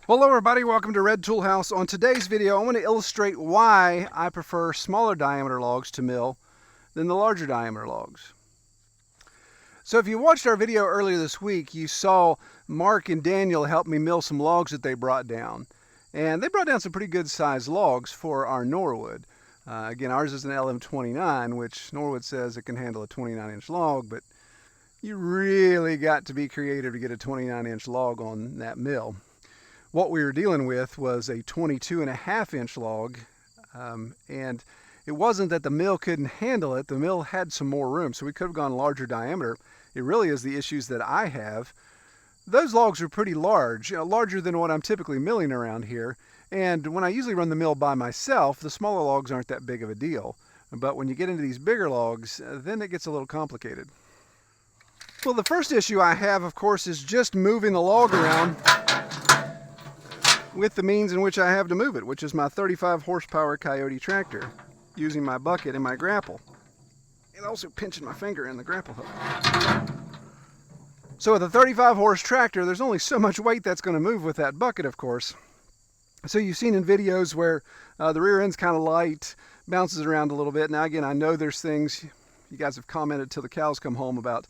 Hello everybody, welcome to Red Tool House. On today's video, I want to illustrate why I prefer smaller diameter logs to mill than the larger diameter logs. So if you watched our video earlier this week, you saw Mark and Daniel help me mill some logs that they brought down. And they brought down some pretty good sized logs for our Norwood. Again, ours is an LM29, which Norwood says it can handle a 29-inch log, but you really got to be creative to get a 29-inch log on that mill. What we were dealing with was a 22.5-inch log, and it wasn't that the mill couldn't handle it. The mill had some more room, so we could have gone larger diameter. It really is the issues that I have. Those logs are pretty large, larger than what I'm typically milling around here, and when I usually run the mill by myself, the smaller logs aren't that big of a deal. But when you get into these bigger logs, then it gets a little complicated. Well, the first issue I have, of course, is just moving the log around with the means in which I have to move it, which is my 35 horsepower Coyote tractor, using my bucket and my grapple, and also pinching my finger in the grapple hook. So with a 35 horse tractor, there's only so much weight that's going to move with that bucket, of course. So you've seen in videos where the rear end's kind of light, bounces around a little bit. Now again, I know there's things, you guys have commented till the cows come home about,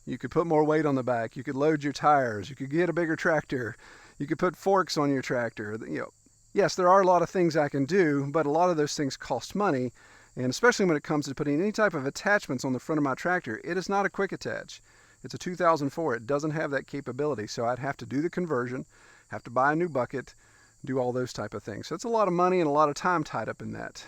you could put more weight on the back, you could load your tires, you could get a bigger tractor, you could put forks on your tractor. Yes, there are a lot of things I can do, but a lot of those things cost money, and especially when it comes to putting any type of attachments on the front of my tractor, it is not a quick attach. It's a 2004. It doesn't have that capability, so I'd have to do the conversion, have to buy a new bucket, do all those type of things. So it's a lot of money and a lot of time tied up in that.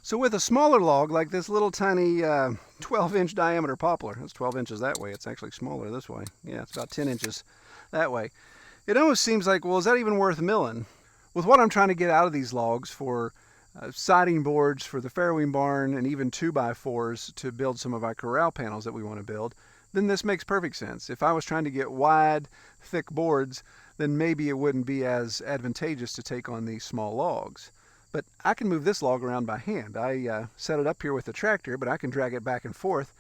So with a smaller log, like this little tiny 12-inch diameter poplar, it's 12 inches that way, it's actually smaller this way. Yeah, it's about 10 inches that way. It almost seems like, well, is that even worth milling? With what I'm trying to get out of these logs for siding boards for the farrowing barn and even 2x4s to build some of our corral panels that we want to build, then this makes perfect sense. If I was trying to get wide, thick boards, then maybe it wouldn't be as advantageous to take on these small logs. But I can move this log around by hand. I set it up here with the tractor, but I can drag it back and forth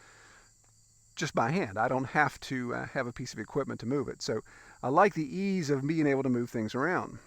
just by hand. I don't have to have a piece of equipment to move it. So I like the ease of being able to move things around.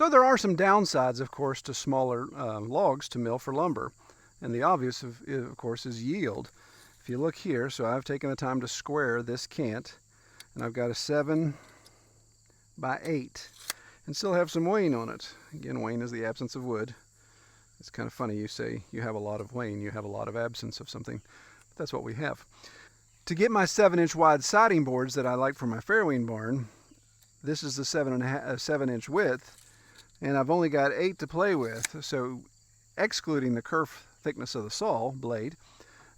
So there are some downsides, of course, to smaller logs to mill for lumber. And the obvious, of course, is yield. If you look here, so I've taken the time to square this cant, and I've got a 7 by 8, and still have some wane on it. Again, wane is the absence of wood. It's kind of funny, you say you have a lot of wane, you have a lot of absence of something. But that's what we have. To get my 7-inch wide siding boards that I like for my farrowing barn, this is the 7-inch width, and I've only got 8 to play with. So excluding the kerf thickness of the saw blade,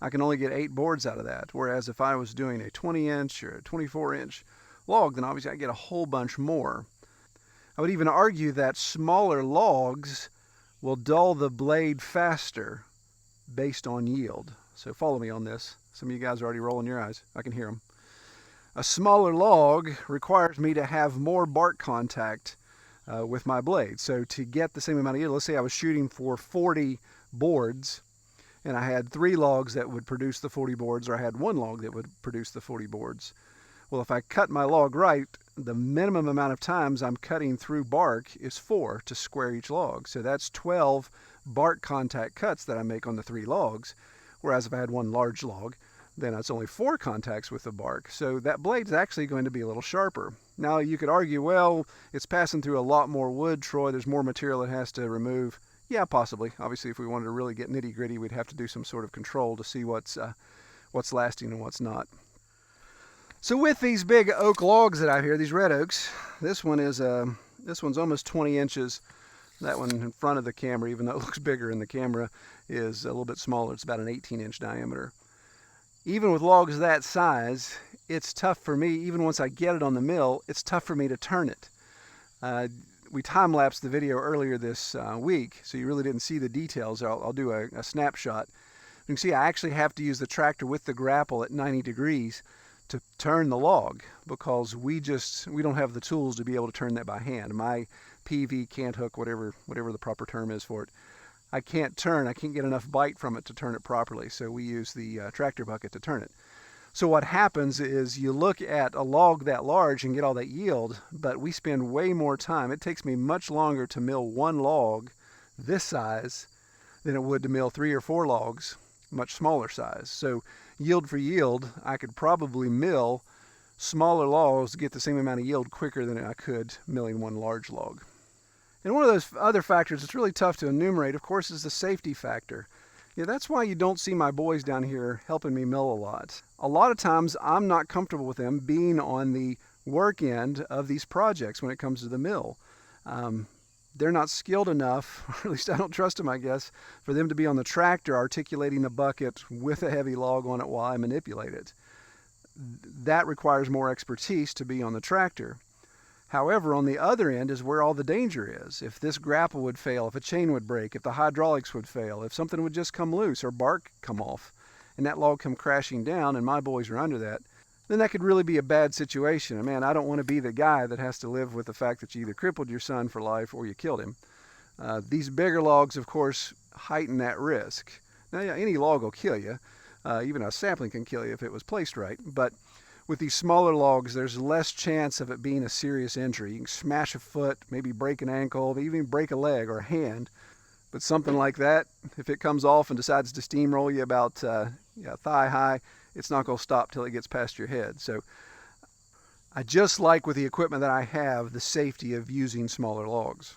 I can only get 8 boards out of that. Whereas if I was doing a 20-inch or a 24-inch log, then obviously I get a whole bunch more. I would even argue that smaller logs will dull the blade faster based on yield. So follow me on this. Some of you guys are already rolling your eyes. I can hear them. A smaller log requires me to have more bark contact with my blade. So to get the same amount of yield, let's say I was shooting for 40 boards, and I had 3 logs that would produce the 40 boards, or I had 1 log that would produce the 40 boards. Well, if I cut my log right, the minimum amount of times I'm cutting through bark is 4 to square each log. So that's 12 bark contact cuts that I make on the 3 logs. Whereas if I had 1 large log, then it's only 4 contacts with the bark. So that blade's actually going to be a little sharper. Now you could argue, well, it's passing through a lot more wood, Troy. There's more material it has to remove. Yeah, possibly. Obviously, if we wanted to really get nitty gritty, we'd have to do some sort of control to see what's lasting and what's not. So with these big oak logs that I have here, these red oaks, this one's almost 20 inches. That one in front of the camera, even though it looks bigger in the camera, is a little bit smaller. It's about an 18-inch diameter. Even with logs that size, it's tough for me, even once I get it on the mill, it's tough for me to turn it. We time-lapsed the video earlier this week, so you really didn't see the details. I'll do a snapshot. You can see I actually have to use the tractor with the grapple at 90 degrees to turn the log, because we don't have the tools to be able to turn that by hand. My PV can't hook, whatever the proper term is for it. I can't get enough bite from it to turn it properly, so we use the tractor bucket to turn it. So what happens is you look at a log that large and get all that yield, but we spend way more time. It takes me much longer to mill 1 log this size than it would to mill 3 or 4 logs much smaller size. So yield for yield, I could probably mill smaller logs to get the same amount of yield quicker than I could milling 1 large log. And one of those other factors that's really tough to enumerate, of course, is the safety factor. Yeah, that's why you don't see my boys down here helping me mill a lot. A lot of times I'm not comfortable with them being on the work end of these projects when it comes to the mill. They're not skilled enough, or at least I don't trust them, I guess, for them to be on the tractor articulating the bucket with a heavy log on it while I manipulate it. That requires more expertise to be on the tractor. However, on the other end is where all the danger is. If this grapple would fail, if a chain would break, if the hydraulics would fail, if something would just come loose or bark come off, and that log come crashing down and my boys are under that, then that could really be a bad situation. And man, I don't want to be the guy that has to live with the fact that you either crippled your son for life or you killed him. These bigger logs, of course, heighten that risk. Now, yeah, any log will kill you. Even a sapling can kill you if it was placed right. But with these smaller logs, there's less chance of it being a serious injury. You can smash a foot, maybe break an ankle, even break a leg or a hand. But something like that, if it comes off and decides to steamroll you about thigh high, it's not going to stop till it gets past your head. So I just like, with the equipment that I have, the safety of using smaller logs.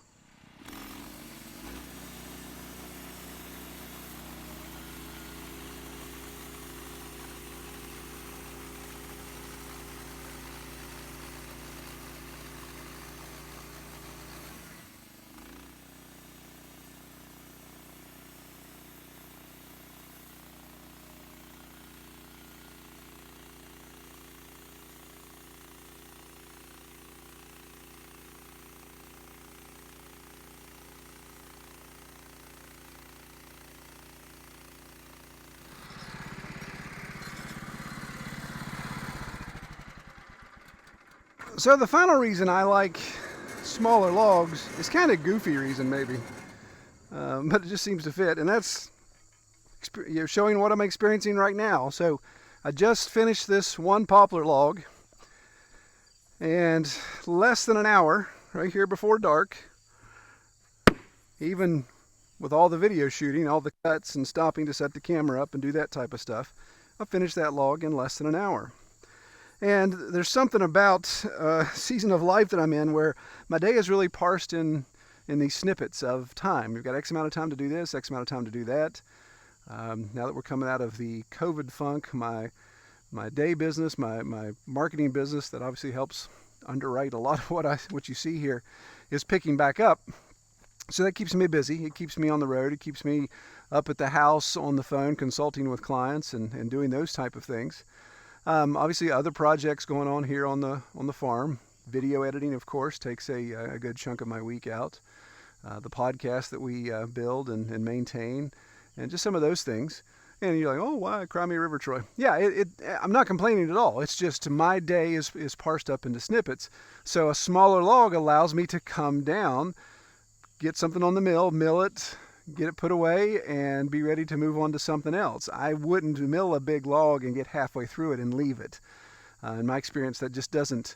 So the final reason I like smaller logs is kind of goofy reason maybe, but it just seems to fit, and that's showing what I'm experiencing right now. So I just finished this 1 poplar log, and less than an hour, right here before dark, even with all the video shooting, all the cuts and stopping to set the camera up and do that type of stuff, I finished that log in less than an hour. And there's something about season of life that I'm in where my day is really parsed in these snippets of time. You've got X amount of time to do this, X amount of time to do that. Now that we're coming out of the COVID funk, my day business, my marketing business that obviously helps underwrite a lot of what you see here is picking back up. So that keeps me busy. It keeps me on the road. It keeps me up at the house on the phone consulting with clients and doing those type of things. Obviously other projects going on here on the farm. Video editing, of course, takes a good chunk of my week out. The podcast that we build and maintain, and just some of those things. And you're like, oh, why Cry Me a River, Troy? Yeah, I'm not complaining at all. It's just my day is parsed up into snippets. So a smaller log allows me to come down, get something on the mill it, get it put away, and be ready to move on to something else. I wouldn't mill a big log and get halfway through it and leave it. In my experience, that just doesn't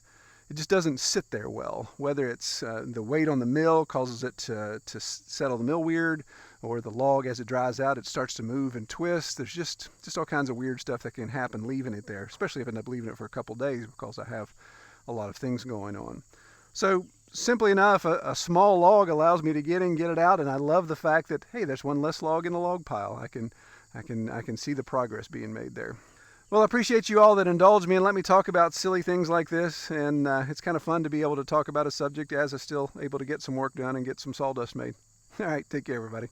sit there well. Whether it's the weight on the mill causes it to settle the mill weird, or the log as it dries out, it starts to move and twist. There's just all kinds of weird stuff that can happen leaving it there, especially if I end up leaving it for a couple days because I have a lot of things going on. So simply enough, a small log allows me to get in, get it out, and I love the fact that, hey, there's one less log in the log pile. I can see the progress being made there. Well, I appreciate you all that indulge me and let me talk about silly things like this, and it's kind of fun to be able to talk about a subject as I'm still able to get some work done and get some sawdust made. All right, take care, everybody.